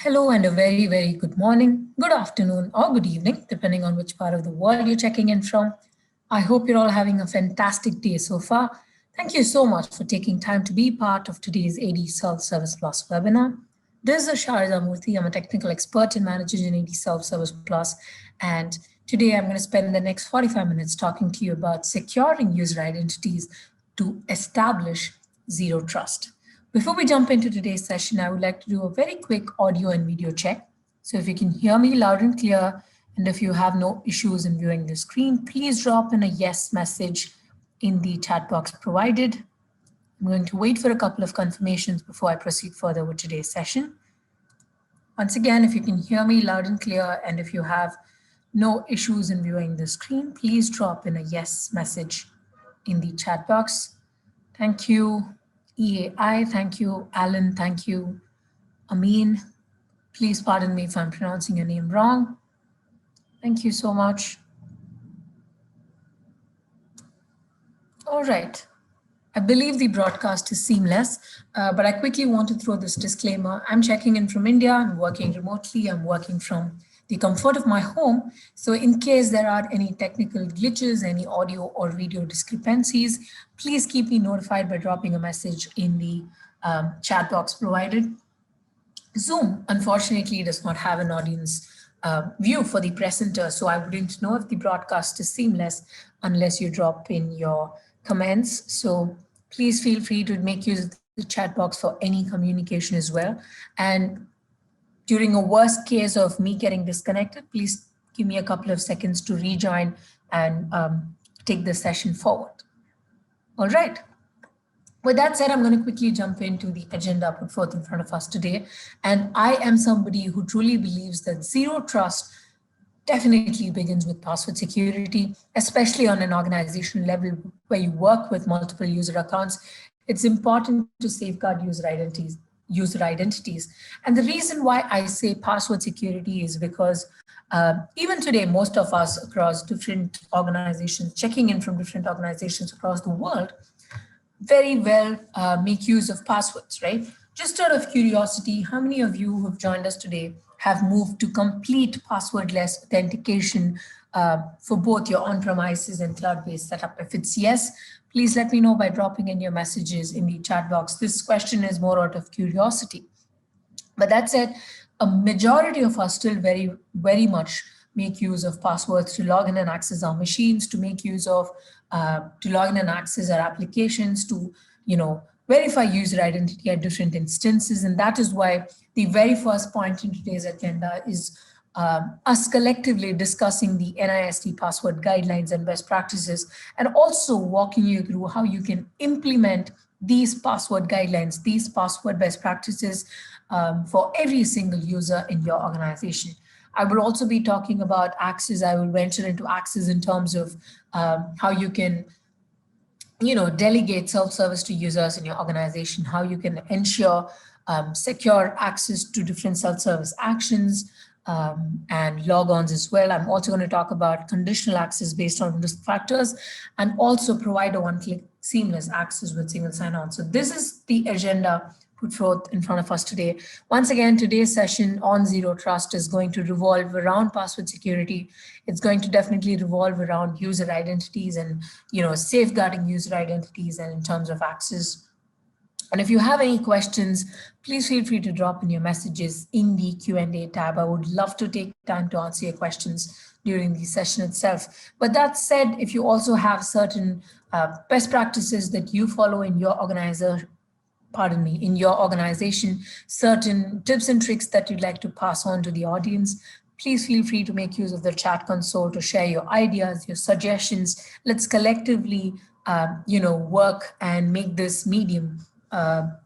Hello and a very, very good morning, good afternoon, or good evening, depending on which part of the world you're checking in from. I hope you're all having a fantastic day so far. Thank you so much for taking time to be part of today's AD Self-Service Plus webinar. This is Sharda Murthy. I'm a technical expert in managing AD Self-Service Plus, and today I'm going to spend the next 45 minutes talking to you about securing user identities to establish zero trust. Before we jump into today's session, I would like to do a very quick audio and video check. So if you can hear me loud and clear, and if you have no issues in viewing the screen, please drop in a yes message in the chat box provided. I'm going to wait for a couple of confirmations before I proceed further with today's session. Once again, if you can hear me loud and clear, and if you have no issues in viewing the screen, please drop in a yes message in the chat box. Thank you. EAI, thank you. Alan, thank you. Amin, please pardon me if I'm pronouncing your name wrong. Thank you so much. All right. I believe the broadcast is seamless, but I quickly want to throw this disclaimer. I'm checking in from India. I'm working remotely. I'm working from the comfort of my home. So in case there are any technical glitches, any audio or video discrepancies, please keep me notified by dropping a message in the chat box provided. Zoom, unfortunately, does not have an audience view for the presenter, so I wouldn't know if the broadcast is seamless unless you drop in your comments. So please feel free to make use of the chat box for any communication as well. And during a worst case of me getting disconnected, please give me a couple of seconds to rejoin and take the session forward. All right. With that said, I'm going to quickly jump into the agenda put forth in front of us today. And I am somebody who truly believes that zero trust definitely begins with password security, especially on an organizational level where you work with multiple user accounts. It's important to safeguard user identities. And the reason why I say password security is because even today, most of us across different organizations, checking in from different organizations across the world, very well make use of passwords, right? Just out of curiosity, how many of you who have joined us today have moved to complete passwordless authentication for both your on-premises and cloud-based setup? If it's yes, please let me know by dropping in your messages in the chat box. This question is more out of curiosity. But that said, a majority of us still very much make use of passwords to log in and access our machines, to make use of, to log in and access our applications, to, verify user identity at different instances. And that is why the very first point in today's agenda is us collectively discussing the NIST password guidelines and best practices, and also walking you through how you can implement these password guidelines, these password best practices for every single user in your organization. I will also be talking about access. I will venture into access in terms of how you can, delegate self-service to users in your organization, how you can ensure secure access to different self-service actions and logons as well. I'm also going to talk about conditional access based on risk factors, and also provide a one-click seamless access with single sign-on. So this is the agenda put forth in front of us today. Once again, today's session on zero trust is going to revolve around password security. It's going to definitely revolve around user identities and safeguarding user identities and in terms of access. And if you have any questions, please feel free to drop in your messages in the Q&A tab. I would love to take time to answer your questions during the session itself. But that said, if you also have certain best practices that you follow in your in your organization, certain tips and tricks that you'd like to pass on to the audience, please feel free to make use of the chat console to share your ideas, your suggestions. Let's collectively, work and make this medium,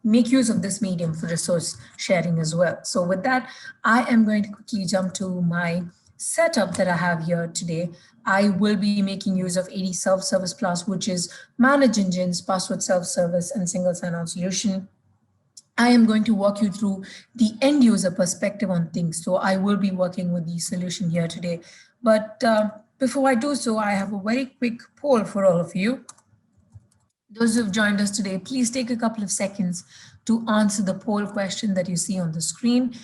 make use of this medium for resource sharing as well. So with that, I am going to quickly jump to my setup that I have here today. I will be making use of AD Self-Service Plus, which is Manage Engines, Password Self-Service, and Single Sign-On Solution. I am going to walk you through the end user perspective on things. So I will be working with the solution here today. But before I do so, I have a very quick poll for all of you. Those who've joined us today, please take a couple of seconds to answer the poll question that you see on the screen.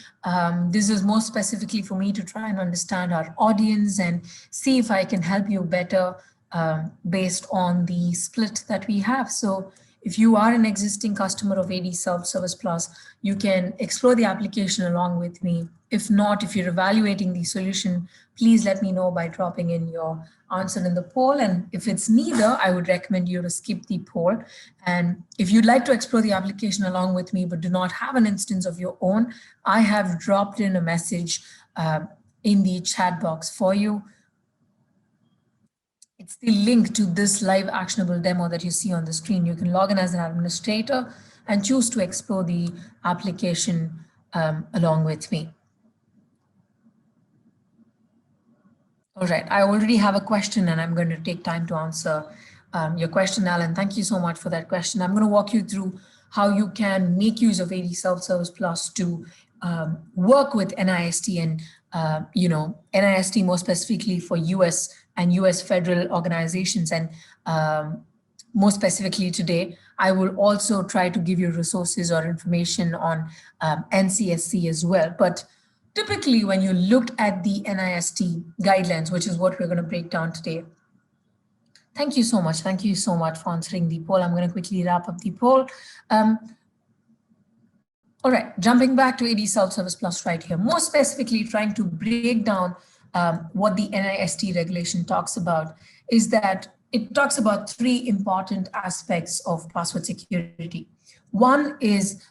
This is more specifically for me to try and understand our audience and see if I can help you better based on the split that we have. So if you are an existing customer of AD Self-Service Plus, you can explore the application along with me. If not, if you're evaluating the solution, please let me know by dropping in your answer in the poll. And if it's neither, I would recommend you to skip the poll. And if you'd like to explore the application along with me, but do not have an instance of your own, I have dropped in a message in the chat box for you. It's the link to this live actionable demo that you see on the screen. You can log in as an administrator and choose to explore the application along with me. All right, I already have a question and I'm going to take time to answer your question, Alan. Thank you so much for that question. I'm going to walk you through how you can make use of AD Self-Service Plus to work with NIST and, NIST more specifically for US and US federal organizations. And more specifically today, I will also try to give you resources or information on NCSC as well. But typically, when you looked at the NIST guidelines, which is what we're going to break down today. Thank you so much. Thank you so much for answering the poll. I'm going to quickly wrap up the poll. All right, jumping back to AD Self-Service Plus right here, more specifically trying to break down what the NIST regulation talks about is that it talks about three important aspects of password security. One is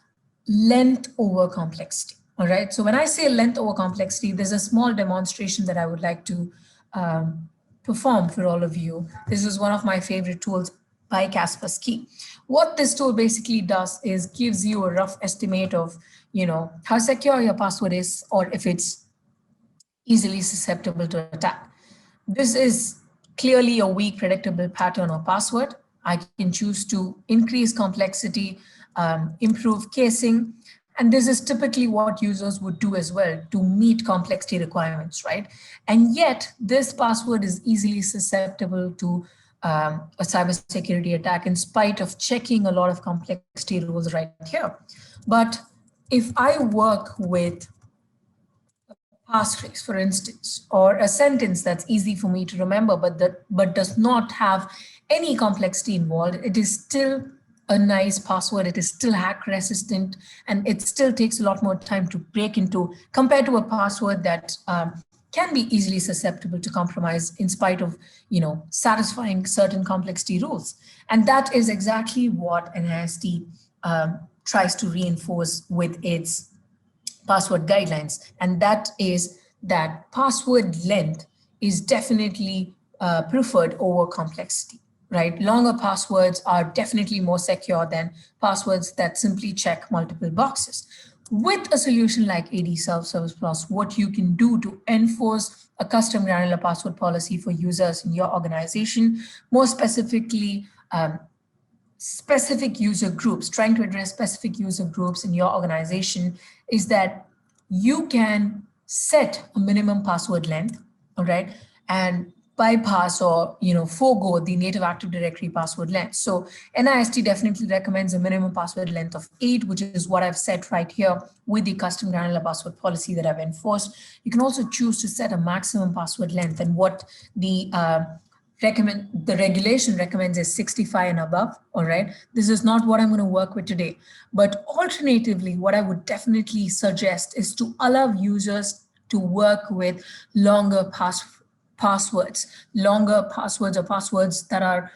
length over complexity. All right, so when I say length over complexity, there's a small demonstration that I would like to perform for all of you. This is one of my favorite tools by Kaspersky. What this tool basically does is gives you a rough estimate of, how secure your password is or if it's easily susceptible to attack. This is clearly a weak predictable pattern or password. I can choose to increase complexity, improve casing, and this is typically what users would do as well to meet complexity requirements, right? And yet this password is easily susceptible to a cybersecurity attack in spite of checking a lot of complexity rules right here. But if I work with passphrase, for instance, or a sentence that's easy for me to remember, but does not have any complexity involved, it is still a nice password. It is still hack resistant, and it still takes a lot more time to break into compared to a password that can be easily susceptible to compromise in spite of, satisfying certain complexity rules. And that is exactly what NIST tries to reinforce with its password guidelines. And that is that password length is definitely preferred over complexity, right? Longer passwords are definitely more secure than passwords that simply check multiple boxes. With a solution like AD Self-Service Plus, what you can do to enforce a custom granular password policy for users in your organization, more specifically, specific user groups, trying to address specific user groups in your organization, is that you can set a minimum password length, all right, and bypass or forego the native Active Directory password length. So NIST definitely recommends a minimum password length of 8, which is what I've set right here with the custom granular password policy that I've enforced. You can also choose to set a maximum password length, and what the regulation recommends is 65 and above. All right, this is not what I'm going to work with today, but alternatively, what I would definitely suggest is to allow users to work with longer passwords or passwords that are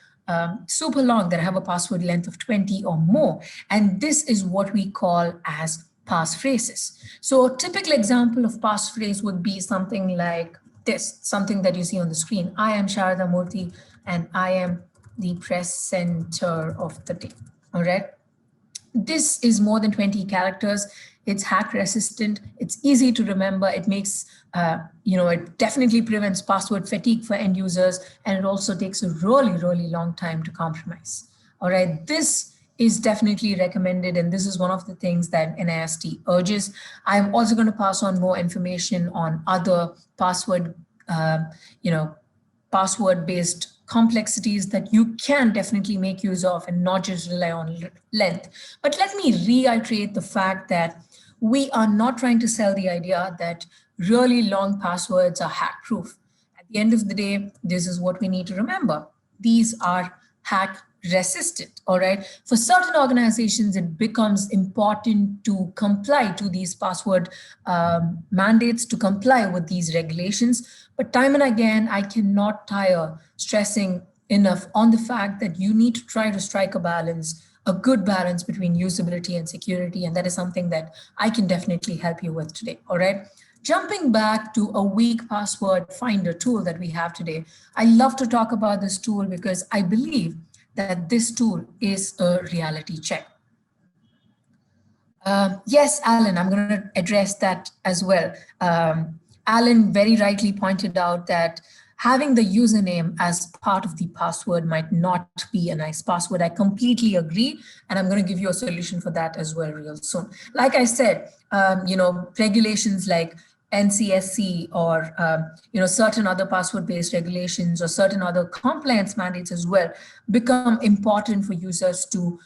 super long, that have a password length of 20 or more. And this is what we call as passphrases. So a typical example of passphrase would be something like this, something that you see on the screen. I am Sharada Murthy and I am the press center of the day. All right. This is more than 20 characters. It's hack resistant. It's easy to remember. It makes, it definitely prevents password fatigue for end users. And it also takes a really, really long time to compromise. All right. This is definitely recommended. And this is one of the things that NIST urges. I'm also going to pass on more information on other password, password-based complexities that you can definitely make use of and not just rely on length. But let me reiterate the fact that we are not trying to sell the idea that really long passwords are hack-proof. At the end of the day, this is what we need to remember. These are hack resistant, all right? For certain organizations, it becomes important to comply to these password mandates, to comply with these regulations. But time and again, I cannot tire stressing enough on the fact that you need to try to strike a balance, a good balance between usability and security. And that is something that I can definitely help you with today, all right? Jumping back to a weak password finder tool that we have today, I love to talk about this tool because I believe that this tool is a reality check. Yes, Alan, I'm going to address that as well. Alan very rightly pointed out that having the username as part of the password might not be a nice password. I completely agree, and I'm going to give you a solution for that as well real soon. Like I said, regulations like NCSC or certain other password-based regulations or certain other compliance mandates as well become important for users to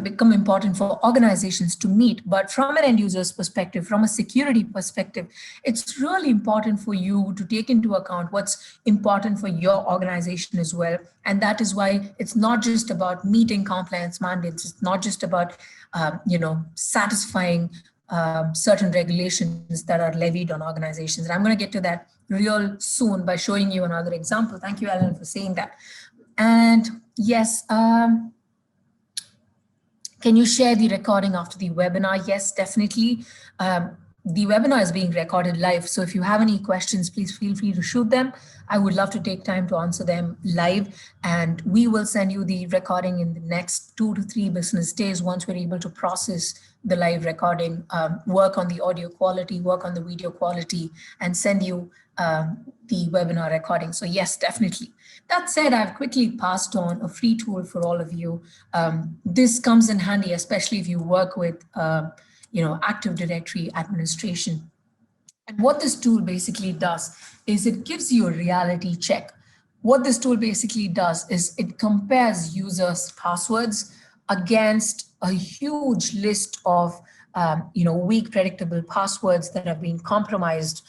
become important for organizations to meet. But from an end user's perspective, from a security perspective, it's really important for you to take into account what's important for your organization as well. And that is why it's not just about meeting compliance mandates. It's not just about, satisfying certain regulations that are levied on organizations. And I'm going to get to that real soon by showing you another example. Thank you, Alan, for saying that. And yes, can you share the recording after the webinar? Yes, definitely. The webinar is being recorded live. So if you have any questions, please feel free to shoot them. I would love to take time to answer them live. And we will send you the recording in the next 2 to 3 business days once we're able to process the live recording, work on the audio quality, work on the video quality, and send you the webinar recording. So yes, definitely. That said, I've quickly passed on a free tool for all of you. This comes in handy, especially if you work with Active Directory administration. And what this tool basically does is it gives you a reality check. What this tool basically does is it compares users' passwords against a huge list of weak predictable passwords that have been compromised,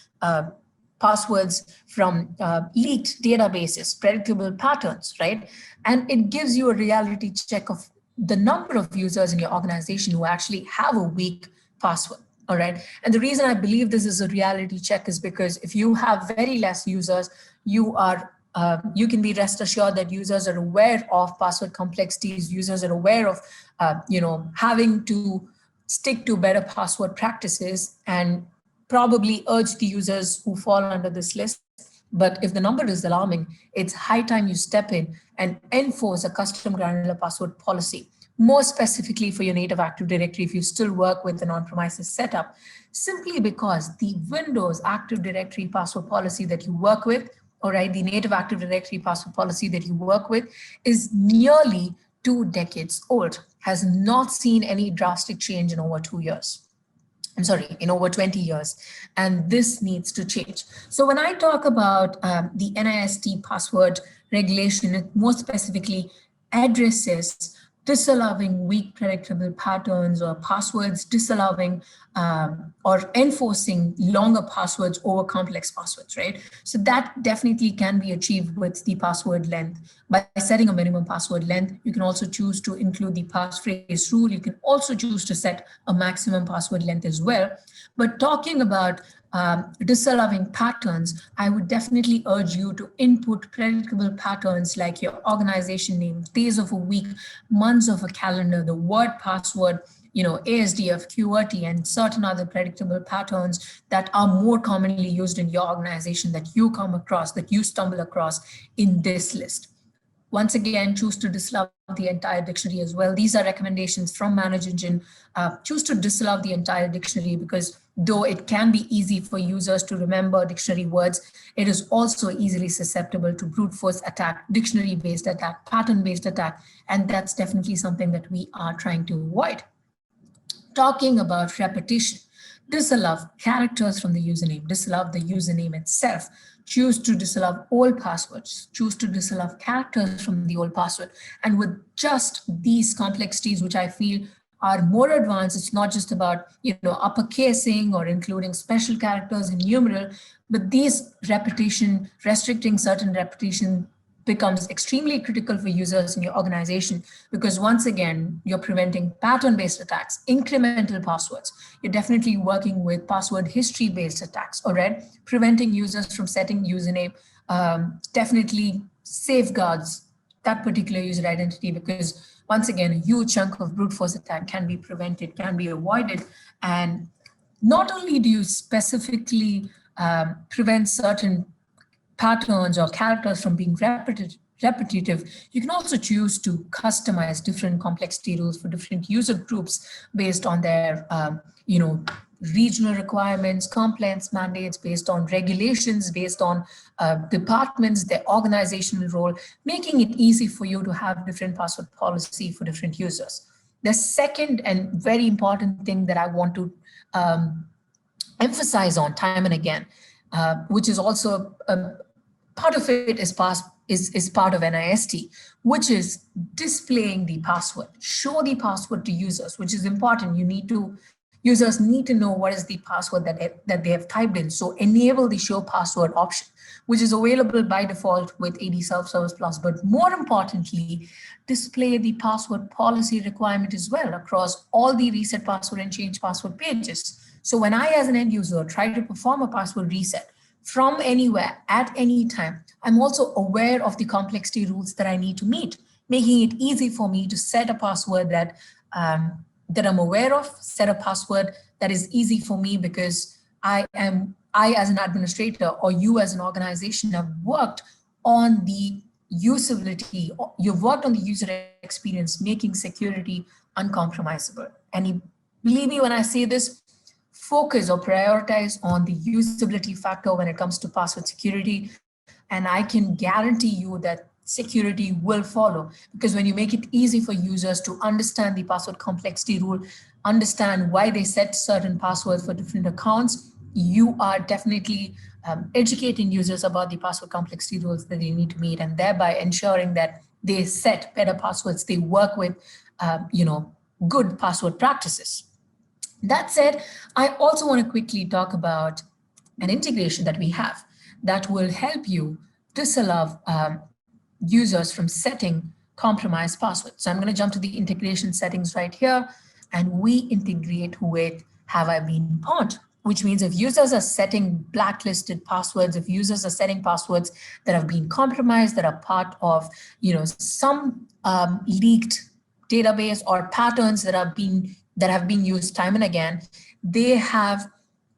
passwords from leaked databases, predictable patterns, right? And it gives you a reality check of the number of users in your organization who actually have a weak password, all right? And the reason I believe this is a reality check is because if you have very less users, you can be rest assured that users are aware of password complexities, users are aware of, having to stick to better password practices and probably urge the users who fall under this list. But if the number is alarming, it's high time you step in and enforce a custom granular password policy, more specifically for your native Active Directory if you still work with an on-premises setup, simply because the Windows Active Directory password policy that you work with, all right, the native Active Directory password policy that you work with is nearly 2 decades old, has not seen any drastic change in over 2 years. In over 20 years, and this needs to change. So when I talk about the NIST password regulation, it more specifically addresses disallowing weak predictable patterns or passwords, disallowing or enforcing longer passwords over complex passwords, right? So that definitely can be achieved with the password length. By setting a minimum password length, you can also choose to include the passphrase rule. You can also choose to set a maximum password length as well. But talking about disallowing patterns, I would definitely urge you to input predictable patterns like your organization name, days of a week, months of a calendar, the word password, ASDF, QWERTY, and certain other predictable patterns that are more commonly used in your organization that you come across, that you stumble across in this list. Once again, choose to disallow the entire dictionary as well. These are recommendations from ManageEngine. Choose to disallow the entire dictionary because though it can be easy for users to remember dictionary words, it is also easily susceptible to brute force attack, dictionary-based attack, pattern-based attack, and that's definitely something that we are trying to avoid. Talking about repetition, disallow characters from the username, disallow the username itself. choose to disallow all passwords, choose to disallow characters from the old password. And with just these complexities, which I feel are more advanced, it's not just about, uppercasing or including special characters in numeral, but these repetition, restricting certain repetition becomes extremely critical for users in your organization, because once again, you're preventing pattern-based attacks, incremental passwords. You're definitely working with password history-based attacks, all right? Preventing users from setting username definitely safeguards that particular user identity, because once again, a huge chunk of brute force attack can be prevented, can be avoided. And not only do you specifically prevent certain patterns or characters from being repetitive, you can also choose to customize different complexity rules for different user groups based on their, regional requirements, compliance mandates, based on regulations, based on departments, their organizational role, making it easy for you to have different password policy for different users. The second and very important thing that I want to emphasize on time and again, which is also part of it is part of NIST, which is displaying the password. Show the password to users, which is important. Users need to know what is the password that they have typed in. So enable the show password option, which is available by default with AD Self-Service Plus. But more importantly, display the password policy requirement as well across all the reset password and change password pages. So when I, as an end user, try to perform a password reset from anywhere at any time, I'm also aware of the complexity rules that I need to meet, making it easy for me to set a password that I'm aware of, set a password that is easy for me, because I as an administrator, or you as an organization, have worked on the usability, you've worked on the user experience, making security uncompromisable. And believe me when I say this, focus or prioritize on the usability factor when it comes to password security. And I can guarantee you that security will follow, because when you make it easy for users to understand the password complexity rule, understand why they set certain passwords for different accounts, you are definitely educating users about the password complexity rules that they need to meet, and thereby ensuring that they set better passwords, they work with, good password practices. That said, I also want to quickly talk about an integration that we have that will help you disallow users from setting compromised passwords. So I'm going to jump to the integration settings right here, and we integrate with Have I Been Pawned, which means if users are setting blacklisted passwords, if users are setting passwords that have been compromised, that are part of, some leaked database or patterns that have been used time and again, they have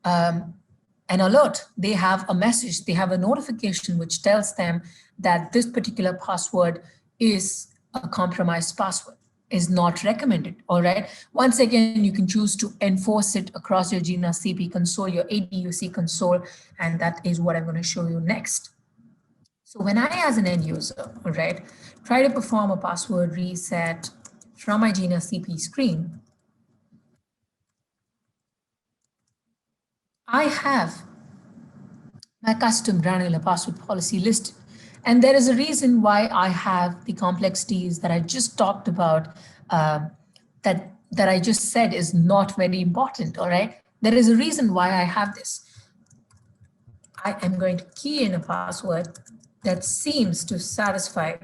an alert, they have a message, they have a notification which tells them that this particular password is a compromised password, is not recommended, all right? Once again, you can choose to enforce it across your Gina CP console, your ADUC console, and that is what I'm going to show you next. So when I, as an end user, all right, try to perform a password reset from my Gina CP screen, I have my custom granular password policy listed. And there is a reason why I have the complexities that I just talked about, that I just said is not very important, all right? There is a reason why I have this. I am going to key in a password that seems to satisfy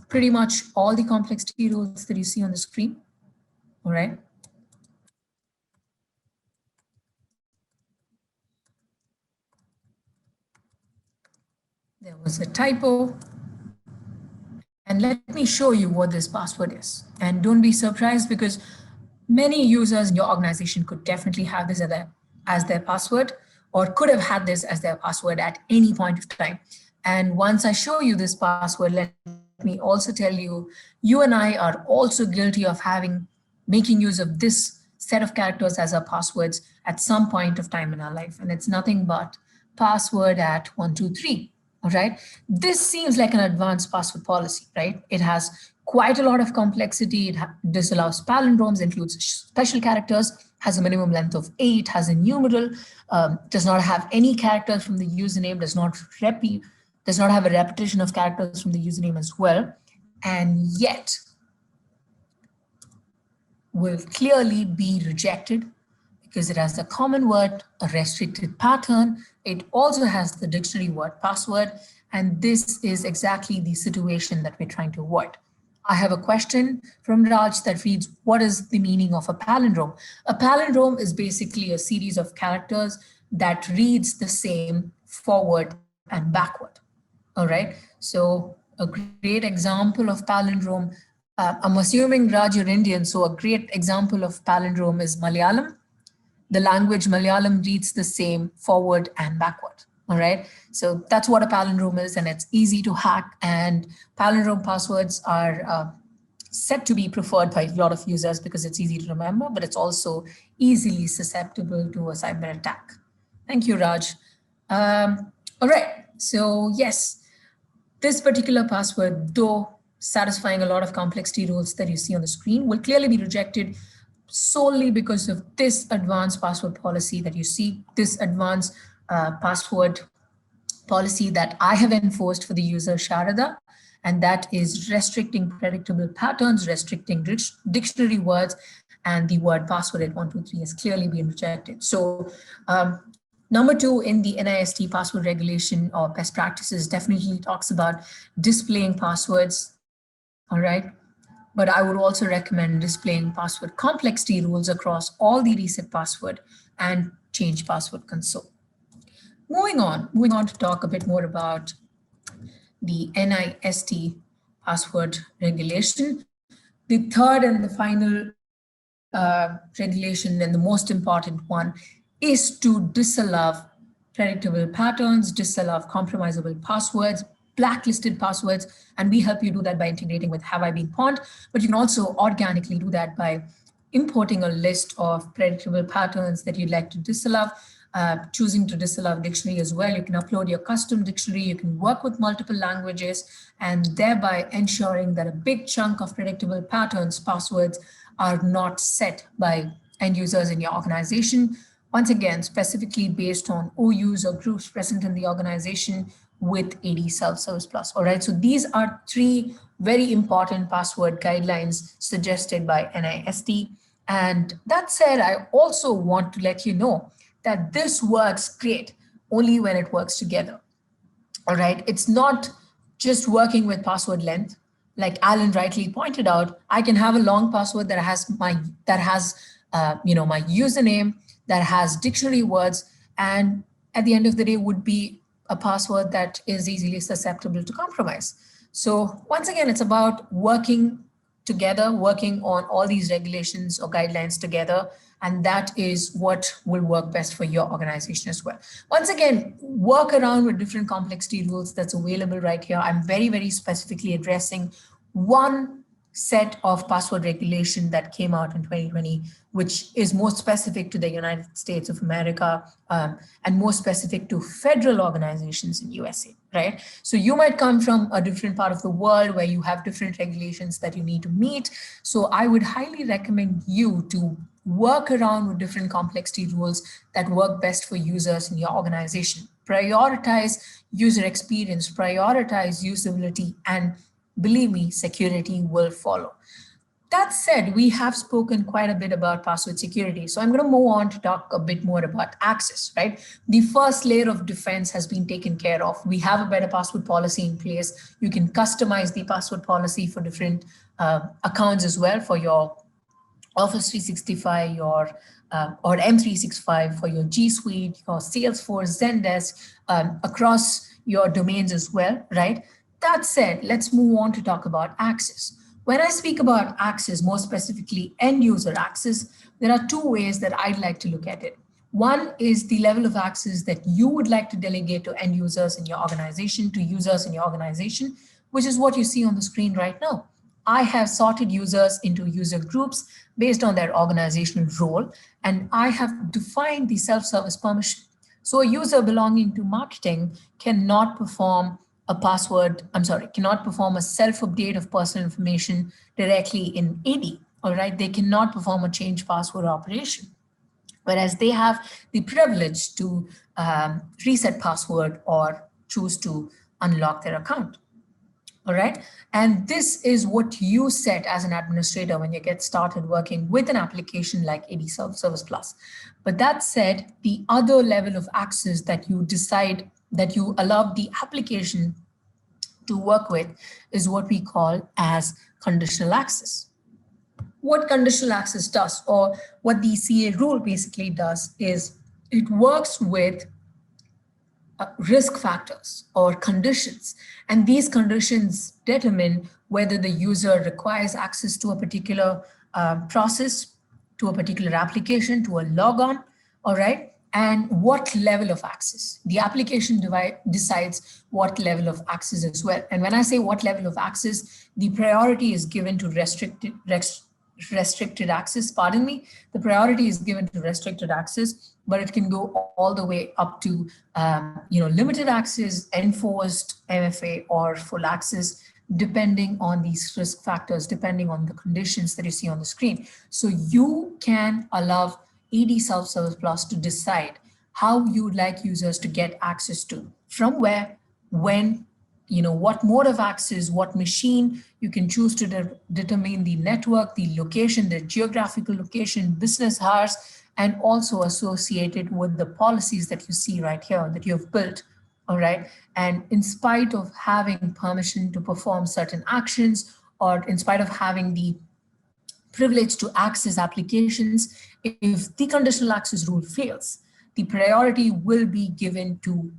pretty much all the complexity rules that you see on the screen, all right? There was a typo. And let me show you what this password is. And don't be surprised, because many users in your organization could definitely have this as their password, or could have had this as their password at any point of time. And once I show you this password, let me also tell you, you and I are also guilty of making use of this set of characters as our passwords at some point of time in our life. And it's nothing but password at 123. All right. This seems like an advanced password policy, right? It has quite a lot of complexity. It disallows palindromes, includes special characters. has a minimum length of 8, has a numeral, does not have any characters from the username, does not have a repetition of characters from the username as well, and yet will clearly be rejected because it has a common word, a restricted pattern. It also has the dictionary word password, and this is exactly the situation that we're trying to avoid. I have a question from Raj that reads, what is the meaning of a palindrome? A palindrome is basically a series of characters that reads the same forward and backward. All right, so a great example of palindrome, I'm assuming Raj, you're Indian, so a great example of palindrome is Malayalam. The language Malayalam reads the same forward and backward. All right, so that's what a palindrome is, and it's easy to hack. And palindrome passwords are said to be preferred by a lot of users because it's easy to remember, but it's also easily susceptible to a cyber attack. Thank you, Raj. All right, so yes, this particular password, though satisfying a lot of complexity rules that you see on the screen, will clearly be rejected solely because of this advanced password policy that you see, this advanced password policy that I have enforced for the user Sharada, and that is restricting predictable patterns, restricting dictionary words, and the word password at 123 has clearly been rejected. So number 2 in the NIST password regulation or best practices definitely talks about displaying passwords, all right? But I would also recommend displaying password complexity rules across all the reset password and change password console. Moving on to talk a bit more about the NIST password regulation. The third and the final regulation and the most important one is to disallow predictable patterns, disallow compromisable passwords, blacklisted passwords, and we help you do that by integrating with Have I Been Pawned, but you can also organically do that by importing a list of predictable patterns that you'd like to disallow, choosing to disallow dictionary as well. You can upload your custom dictionary, you can work with multiple languages, and thereby ensuring that a big chunk of predictable patterns, passwords, are not set by end users in your organization. Once again, specifically based on OUs or groups present in the organization with AD Self-Service Plus. All right, so these are 3 very important password guidelines suggested by NIST. And that said, I also want to let you know that this works great only when it works together. All right, it's not just working with password length. Like Alan rightly pointed out, I can have a long password that has my username, that has dictionary words, and at the end of the day would be a password that is easily susceptible to compromise. So once again, it's about working together, working on all these regulations or guidelines together, and that is what will work best for your organization as well. Once again, work around with different complexity rules that's available right here. I'm very, very specifically addressing one set of password regulation that came out in 2020, which is more specific to the United States of America and more specific to federal organizations in USA, right? So you might come from a different part of the world where you have different regulations that you need to meet. So I would highly recommend you to work around with different complexity rules that work best for users in your organization. Prioritize user experience, prioritize usability, and believe me, security will follow. That said, we have spoken quite a bit about password security. So I'm going to move on to talk a bit more about access, right? The first layer of defense has been taken care of. We have a better password policy in place. You can customize the password policy for different accounts as well, for your Office 365, your or M365, for your G Suite, your Salesforce, Zendesk, across your domains as well, right? That said, let's move on to talk about access. When I speak about access, more specifically end user access, there are 2 ways that I'd like to look at it. One is the level of access that you would like to delegate to end users in your organization, to users in your organization, which is what you see on the screen right now. I have sorted users into user groups based on their organizational role, and I have defined the self-service permission. So a user belonging to marketing cannot perform cannot perform a self-update of personal information directly in AD, all right? They cannot perform a change password operation. whereas they have the privilege to reset password or choose to unlock their account. All right. And this is what you set as an administrator when you get started working with an application like AD Self-Service Plus. But that said, the other level of access that you decide that you allow the application to work with is what we call as conditional access. What conditional access does, or what the CA rule basically does, is it works with risk factors or conditions. And these conditions determine whether the user requires access to a particular process, to a particular application, to a logon, all right, and what level of access. The application decides what level of access as well. And when I say what level of access, the priority is given to restricted access, pardon me, the priority is given to restricted access, but it can go all the way up to limited access, enforced MFA, or full access, depending on these risk factors, depending on the conditions that you see on the screen. So you can allow AD Self-Service Plus to decide how you would like users to get access to, from where, when, what mode of access, what machine. You can choose to determine the network, the location, the geographical location, business hours, and also associated with the policies that you see right here that you've built. All right. And in spite of having permission to perform certain actions, or in spite of having the privilege to access applications, if the conditional access rule fails, the priority will be given to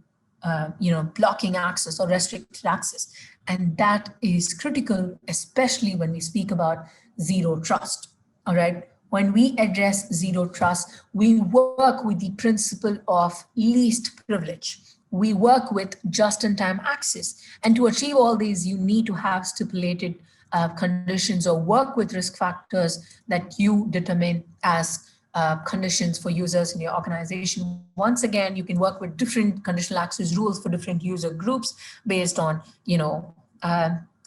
blocking access or restricted access. And that is critical, especially when we speak about zero trust. All right. When we address zero trust, we work with the principle of least privilege. We work with just-in-time access. And to achieve all these, you need to have stipulated conditions or work with risk factors that you determine as conditions for users in your organization. Once again, you can work with different conditional access rules for different user groups based on,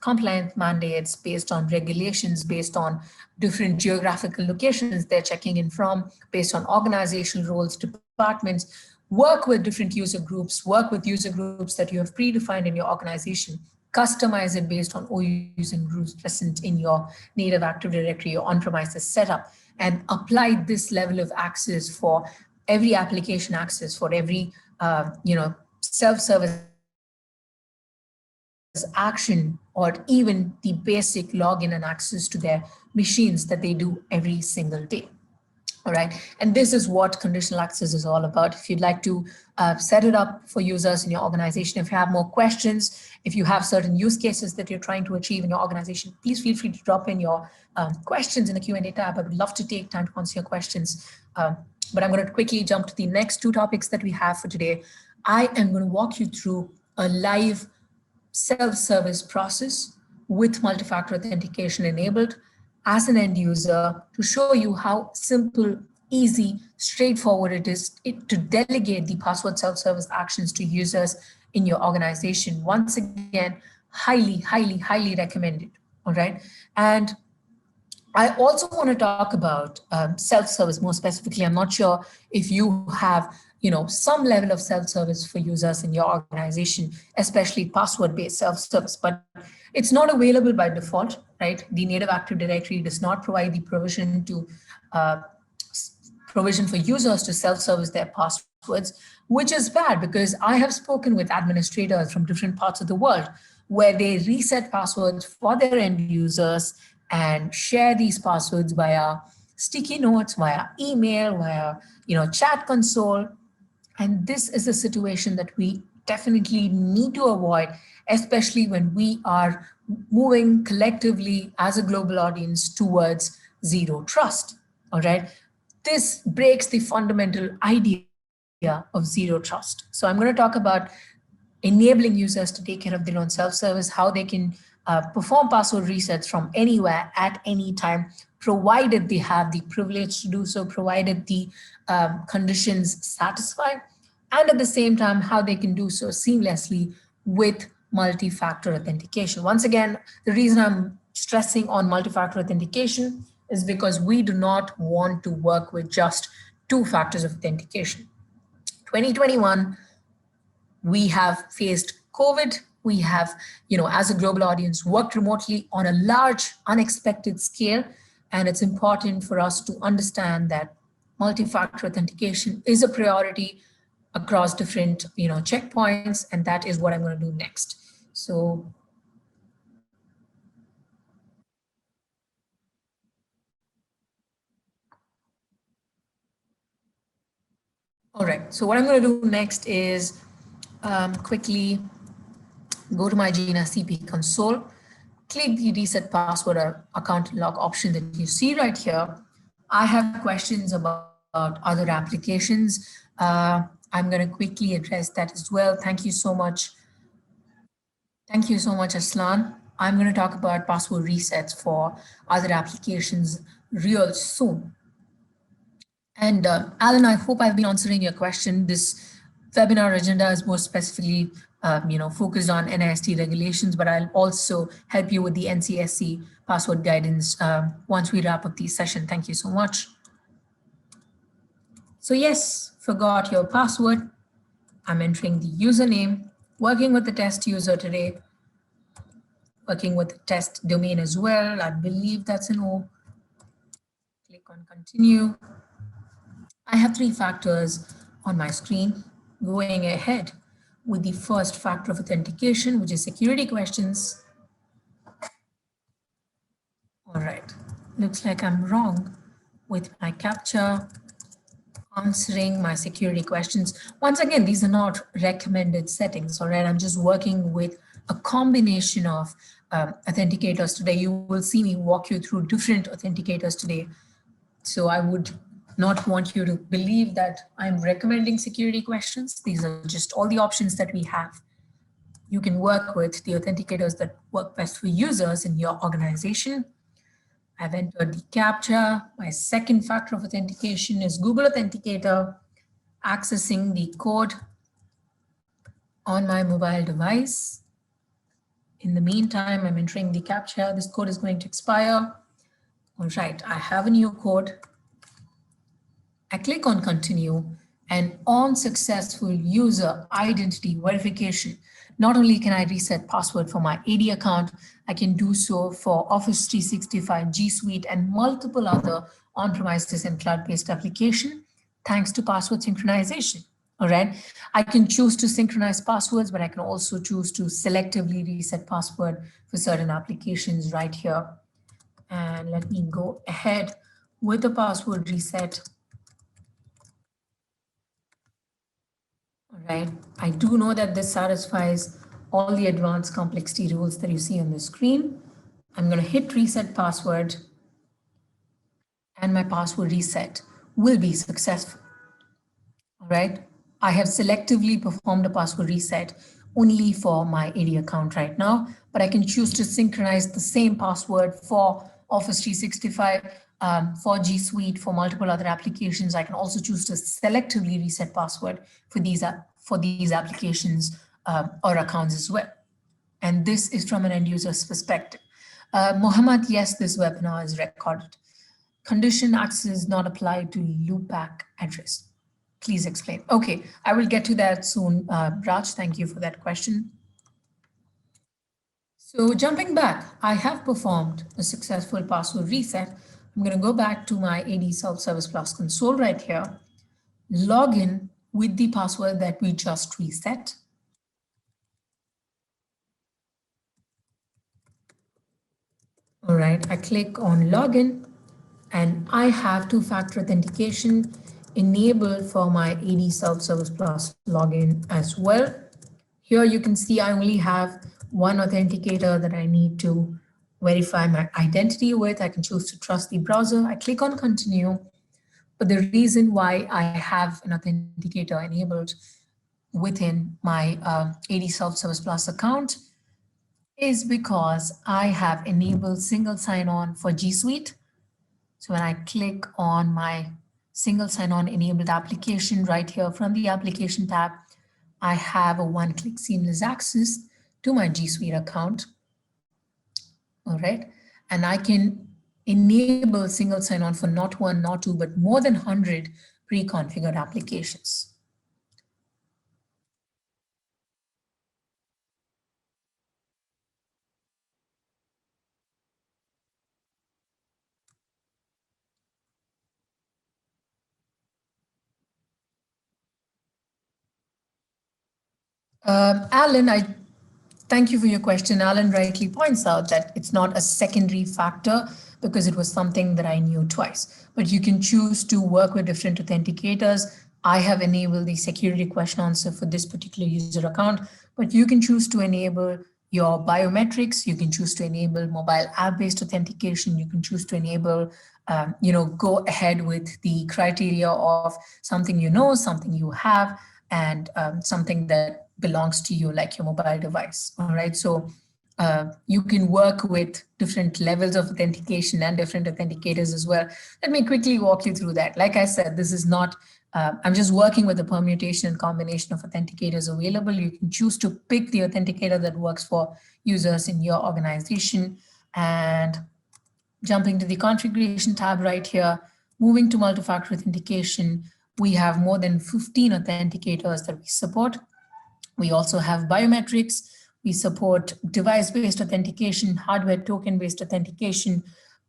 compliance mandates, based on regulations, based on different geographical locations they're checking in from, based on organizational roles, departments. Work with different user groups, work with user groups that you have predefined in your organization, customize it based on OUs and groups present in your native Active Directory or on-premises setup, and apply this level of access for every application access, for every self-service action, or even the basic login and access to their machines that they do every single day. All right, and this is what conditional access is all about. If you'd like to set it up for users in your organization, if you have more questions, if you have certain use cases that you're trying to achieve in your organization, please feel free to drop in your questions in the Q&A tab. I would love to take time to answer your questions. But I'm going to quickly jump to the next two topics that we have for today. I am going to walk you through a live self-service process with multi-factor authentication enabled as an end user, to show you how simple, easy, straightforward it is to delegate the password self-service actions to users in your organization. Once again, highly, highly, highly recommended. All right. And I also want to talk about self-service more specifically. I'm not sure if you have some level of self-service for users in your organization, especially password-based self-service, but it's not available by default, right? The native Active Directory does not provide the provision for users to self-service their passwords, which is bad because I have spoken with administrators from different parts of the world where they reset passwords for their end users and share these passwords via sticky notes, via email, via chat console. And this is a situation that we definitely need to avoid, especially when we are moving collectively as a global audience towards zero trust. All right. This breaks the fundamental idea of zero trust. So I'm going to talk about enabling users to take care of their own self-service, how they can perform password resets from anywhere at any time, provided they have the privilege to do so, provided the conditions satisfy, and at the same time, how they can do so seamlessly with multi-factor authentication. Once again, the reason I'm stressing on multi-factor authentication is because we do not want to work with just two factors of authentication. 2021, we have faced COVID. We have, as a global audience, worked remotely on a large, unexpected scale. And it's important for us to understand that multi-factor authentication is a priority across different, checkpoints. And that is what I'm going to do next. So all right, so what I'm going to do next is quickly go to my Gina CP console, click the reset password or account log option that you see right here. I have questions about other applications. I'm going to quickly address that as well. Thank you so much. Thank you so much, Aslan. I'm going to talk about password resets for other applications real soon. And Alan, I hope I've been answering your question. This webinar agenda is more specifically, focused on NIST regulations, but I'll also help you with the NCSC password guidance once we wrap up the session. Thank you so much. So yes, forgot your password. I'm entering the username, working with the test user today, working with the test domain as well. I believe that's an O. Click on continue. I have three factors on my screen. Going ahead with the first factor of authentication, which is security questions. All right, looks like I'm wrong with my CAPTCHA, answering my security questions. Once again, these are not recommended settings, all right? I'm just working with a combination of authenticators today. You will see me walk you through different authenticators today. So I would not want you to believe that I'm recommending security questions. These are just all the options that we have. You can work with the authenticators that work best for users in your organization. I've entered the CAPTCHA. My second factor of authentication is Google Authenticator, accessing the code on my mobile device. In the meantime, I'm entering the CAPTCHA. This code is going to expire. All right, I have a new code. I click on continue, and on successful user identity verification, not only can I reset password for my AD account, I can do so for Office 365, G Suite, and multiple other on-premises and cloud-based application, thanks to password synchronization. All right, I can choose to synchronize passwords, but I can also choose to selectively reset password for certain applications right here. And let me go ahead with the password reset. All right, I do know that this satisfies all the advanced complexity rules that you see on the screen. I'm going to hit reset password, and my password reset will be successful. All right, I have selectively performed a password reset only for my AD account right now, but I can choose to synchronize the same password for Office 365, for G Suite, for multiple other applications. I can also choose to selectively reset password for these applications or accounts as well. And this is from an end user's perspective. Mohammed, yes, this webinar is recorded. Condition access not applied to loopback address. Please explain. Okay, I will get to that soon. Raj, thank you for that question. So jumping back, I have performed a successful password reset. I'm going to go back to my AD Self-Service Plus console right here, log in with the password that we just reset. All right, I click on login, and I have two-factor authentication enabled for my AD Self-Service Plus login as well. Here you can see I only have one authenticator that I need to verify my identity with. I can choose to trust the browser. I click on continue. But the reason why I have an authenticator enabled within my AD Self-Service Plus account is because I have enabled single sign-on for G Suite. So when I click on my single sign-on enabled application right here from the application tab, I have a one-click seamless access to my G Suite account. All right, and I can enable single sign-on for not one, not two, but more than 100 pre-configured applications. Alan, I thank you for your question. Alan rightly points out that it's not a secondary factor because it was something that I knew twice. But you can choose to work with different authenticators. I have enabled the security question answer for this particular user account, but you can choose to enable your biometrics. You can choose to enable mobile app-based authentication. You can choose to enable, go ahead with the criteria of something you know, something you have, and something that belongs to you, like your mobile device. All right. So you can work with different levels of authentication and different authenticators as well. Let me quickly walk you through that. Like I said, this is not, I'm just working with the permutation and combination of authenticators available. You can choose to pick the authenticator that works for users in your organization. And jumping to the configuration tab right here, moving to multi-factor authentication, we have more than 15 authenticators that we support. We also have biometrics. We support device-based authentication, hardware token-based authentication,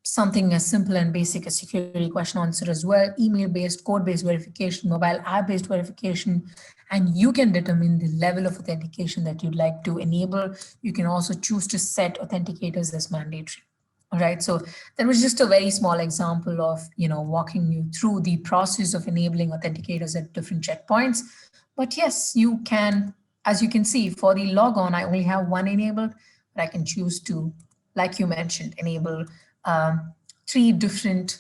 something as simple and basic as security question answer as well, email-based, code-based verification, mobile app-based verification, and you can determine the level of authentication that you'd like to enable. You can also choose to set authenticators as mandatory. All right, so that was just a very small example of, walking you through the process of enabling authenticators at different checkpoints. But yes, you can, as you can see, for the logon, I only have one enabled, but I can choose to, like you mentioned, enable three different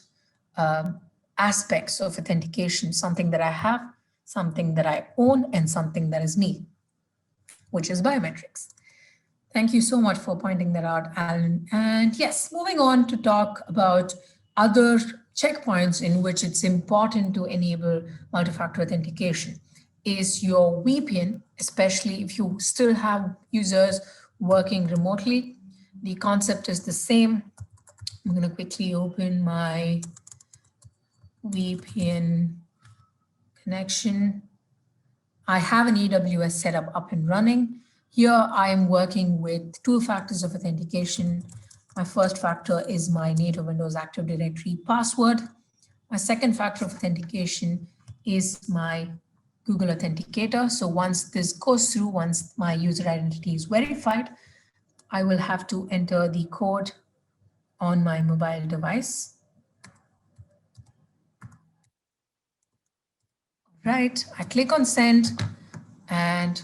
aspects of authentication, something that I have, something that I own, and something that is me, which is biometrics. Thank you so much for pointing that out, Alan. And yes, moving on to talk about other checkpoints in which it's important to enable multi-factor authentication is your VPN, especially if you still have users working remotely. The concept is the same. I'm going to quickly open my VPN connection. I have an AWS setup up and running. Here I am working with two factors of authentication. My first factor is my native Windows Active Directory password. My second factor of authentication is my Google Authenticator. So once this goes through, once my user identity is verified, I will have to enter the code on my mobile device. Right, I click on send and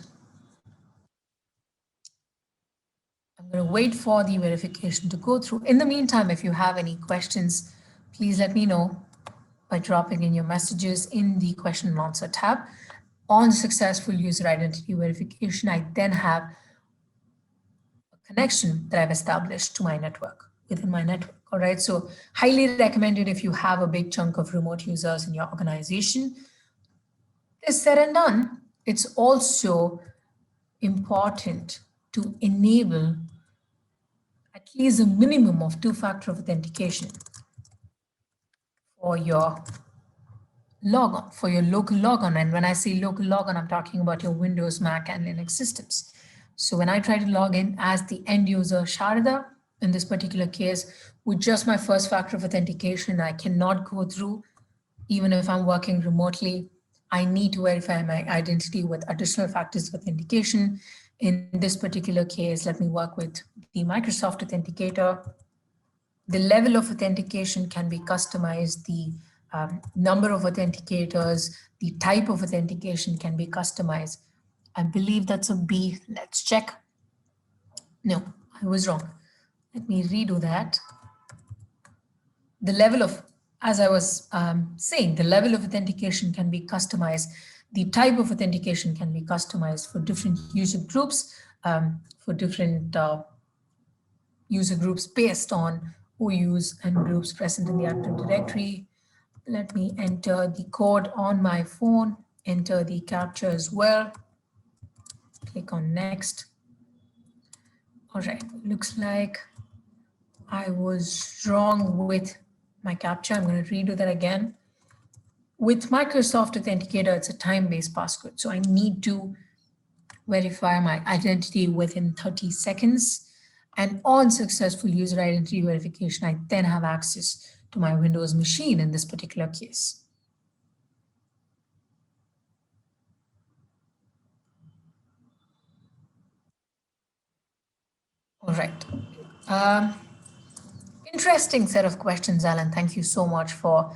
I'm going to wait for the verification to go through. In the meantime, if you have any questions, please let me know by dropping in your messages in the question and answer tab. On successful user identity verification, I then have a connection that I've established to my network, within my network. All right, so highly recommended if you have a big chunk of remote users in your organization. This said and done, it's also important to enable at least a minimum of two-factor authentication for your logon, for your local logon. And when I say local logon, I'm talking about your Windows, Mac, and Linux systems. So when I try to log in as the end user Sharda, in this particular case, with just my first factor of authentication, I cannot go through. Even if I'm working remotely, I need to verify my identity with additional factors of authentication. In this particular case, let me work with the Microsoft Authenticator. The level of authentication can be customized. The number of authenticators, the type of authentication can be customized. I believe that's a B. Let's check. No, I was wrong. Let me redo that. The level of, as I was saying, the level of authentication can be customized. The type of authentication can be customized for different user groups, for different user groups based on OUs and groups present in the Active Directory. Let me enter the code on my phone, enter the captcha as well. Click on next. All right, looks like I was wrong with my captcha. I'm going to redo that again. With Microsoft Authenticator, it's a time-based passcode. So I need to verify my identity within 30 seconds. And on successful user identity verification, I then have access to my Windows machine in this particular case. All right. Interesting set of questions, Alan. Thank you so much for,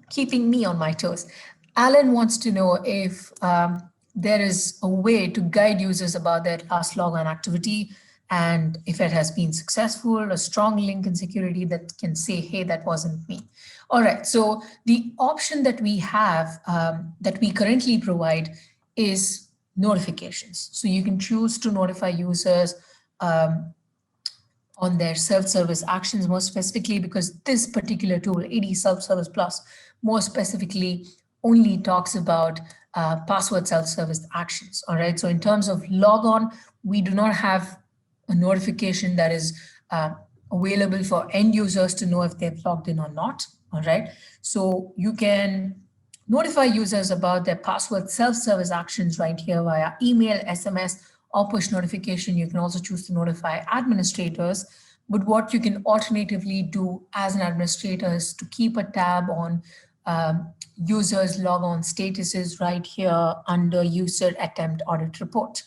keeping me on my toes. Alan wants to know if there is a way to guide users about their last logon activity and if it has been successful, a strong link in security that can say, hey, that wasn't me. All right, so the option that we have, that we currently provide is notifications. So you can choose to notify users on their self-service actions, more specifically because this particular tool, AD Self-Service Plus, more specifically only talks about password self-service actions. All right. So in terms of logon, we do not have a notification that is available for end users to know if they've logged in or not. All right. So you can notify users about their password self-service actions right here via email, SMS, or push notification. You can also choose to notify administrators. But what you can alternatively do as an administrator is to keep a tab on users' logon statuses right here under user attempt audit report.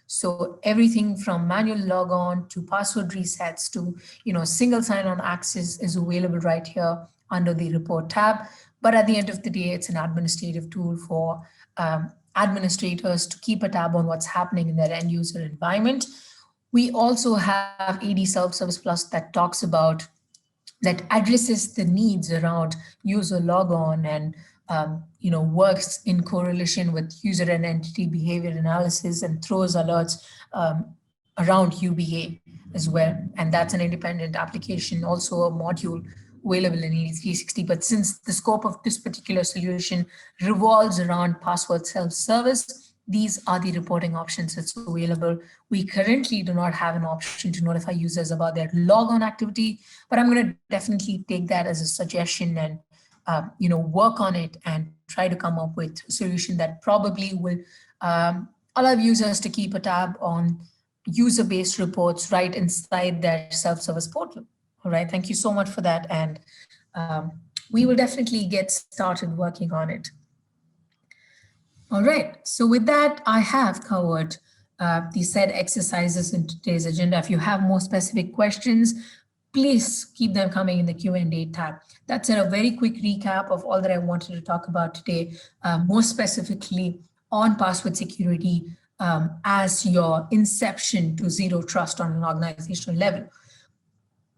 So everything from manual logon to password resets to single sign-on access is available right here under the report tab. But at the end of the day, it's an administrative tool for administrators to keep a tab on what's happening in their end user environment. We also have AD Self-Service Plus that talks about, that addresses the needs around user logon and works in correlation with user and entity behavior analysis and throws alerts around UBA as well. And that's an independent application, also a module available in AD 360. But since the scope of this particular solution revolves around password self-service, these are the reporting options that's available. We currently do not have an option to notify users about their logon activity, but I'm going to definitely take that as a suggestion and work on it and try to come up with a solution that probably will allow users to keep a tab on user-based reports right inside their self-service portal. All right, thank you so much for that. And we will definitely get started working on it. All right, so with that, I have covered the said exercises in today's agenda. If you have more specific questions, please keep them coming in the Q&A tab. That's a very quick recap of all that I wanted to talk about today, more specifically on password security as your inception to zero trust on an organizational level.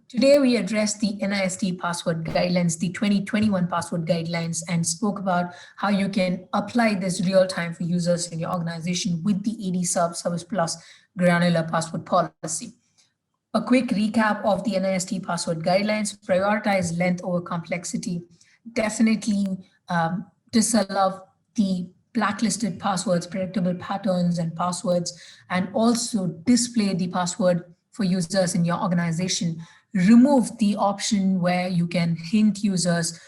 Today, we addressed the NIST password guidelines, the 2021 password guidelines, and spoke about how you can apply this real time for users in your organization with the AD Self-Service Plus granular password policy. A quick recap of the NIST password guidelines: prioritize length over complexity, definitely disallow the blacklisted passwords, predictable patterns and passwords, and also display the password for users in your organization. Remove the option where you can hint users,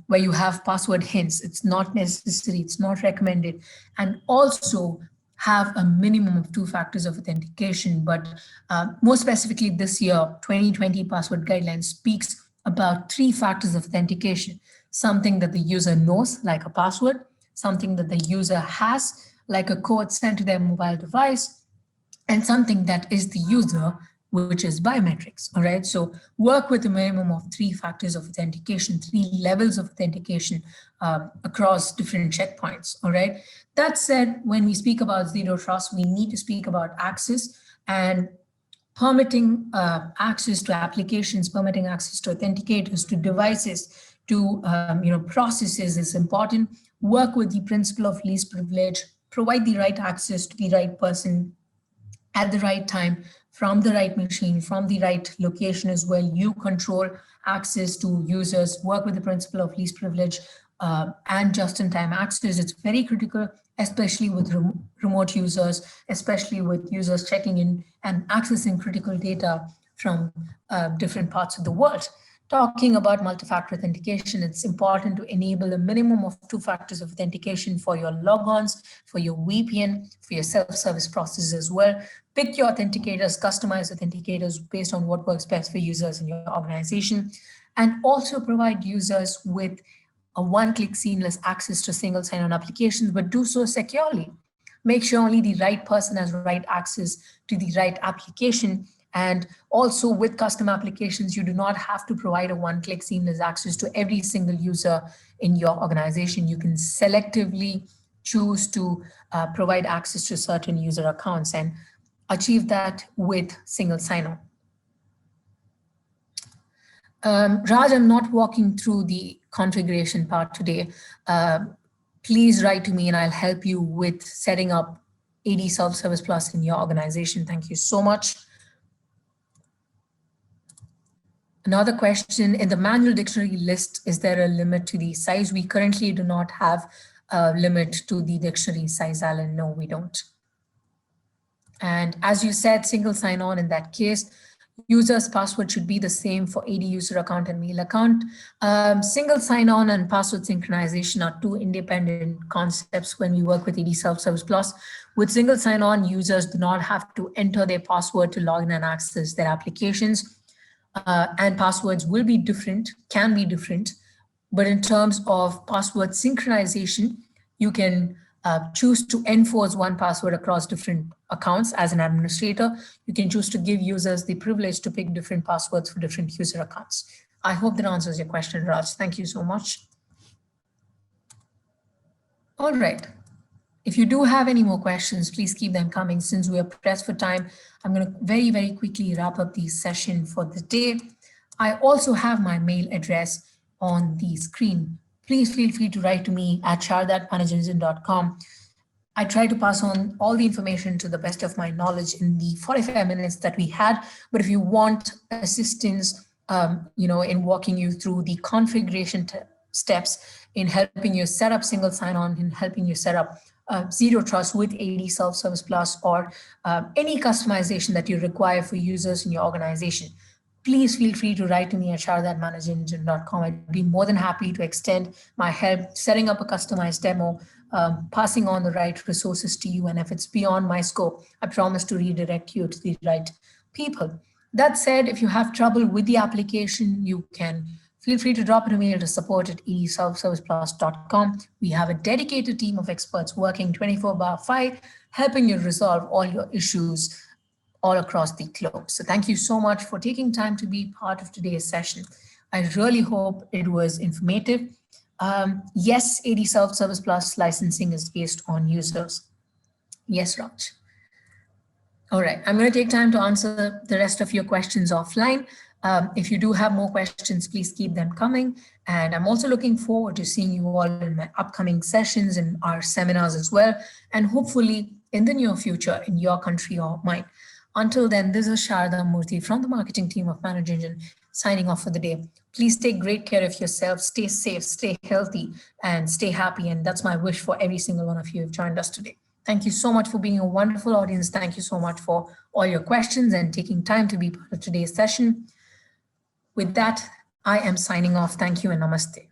where you have password hints. It's not necessary, it's not recommended. And also have a minimum of 2 factors of authentication. But more specifically this year, 2020 password guidelines speaks about 3 factors of authentication: something that the user knows, like a password; something that the user has, like a code sent to their mobile device; and something that is the user, which is biometrics. All right, so work with a minimum of 3 factors of authentication, 3 levels of authentication across different checkpoints. All right, that said, when we speak about zero trust, we need to speak about access and permitting access to applications, permitting access to authenticators, to devices, to processes is important. Work with the principle of least privilege, provide the right access to the right person at the right time, from the right machine, from the right location as well. You control access to users, work with the principle of least privilege and just-in-time access. It's very critical, especially with remote users, especially with users checking in and accessing critical data from different parts of the world. Talking about multi-factor authentication, it's important to enable a minimum of 2 factors of authentication for your logons, for your VPN, for your self-service processes as well. Pick your authenticators, customize authenticators based on what works best for users in your organization, and also provide users with a one-click seamless access to single sign-on applications, but do so securely. Make sure only the right person has right access to the right application. And also with custom applications, you do not have to provide a one-click seamless access to every single user in your organization. You can selectively choose to provide access to certain user accounts and achieve that with single sign-on. Raj, I'm not walking through the configuration part today. Please write to me and I'll help you with setting up AD Self-Service Plus in your organization. Thank you so much. Another question, in the manual dictionary list, is there a limit to the size? We currently do not have a limit to the dictionary size, Alan. No, we don't. And as you said, single sign-on in that case, user's password should be the same for AD user account and mail account. Single sign-on and password synchronization are 2 independent concepts when we work with AD Self-Service Plus. With single sign-on, users do not have to enter their password to log in and access their applications. And passwords will be different, can be different. But in terms of password synchronization, you can choose to enforce one password across different accounts. As an administrator, you can choose to give users the privilege to pick different passwords for different user accounts. I hope that answers your question, Raj. Thank you so much. All right. If you do have any more questions, please keep them coming. Since we are pressed for time, I'm going to very, very quickly wrap up the session for the day. I also have my mail address on the screen. Please feel free to write to me at shard@manageengine.com. I try to pass on all the information to the best of my knowledge in the 45 minutes that we had. But if you want assistance, in walking you through the configuration steps, in helping you set up single sign-on, in helping you set up Zero Trust with AD Self-Service Plus, or any customization that you require for users in your organization, please feel free to write to me at shard@manageengine.com. I'd be more than happy to extend my help setting up a customized demo, passing on the right resources to you. And if it's beyond my scope, I promise to redirect you to the right people. That said, if you have trouble with the application, you can feel free to drop an email to support@edselfserviceplus.com. We have a dedicated team of experts working 24/5, helping you resolve all your issues all across the globe. So thank you so much for taking time to be part of today's session. I really hope it was informative. Yes, AD Self-Service Plus licensing is based on users. Yes, Raj. All right, I'm going to take time to answer the rest of your questions offline. If you do have more questions, please keep them coming. And I'm also looking forward to seeing you all in my upcoming sessions and our seminars as well, and hopefully in the near future in your country or mine. Until then, this is Sharda Murthy from the marketing team of Manage Engine signing off for the day. Please take great care of yourself, stay safe, stay healthy, and stay happy. And that's my wish for every single one of you who've joined us today. Thank you so much for being a wonderful audience. Thank you so much for all your questions and taking time to be part of today's session. With that, I am signing off. Thank you and namaste.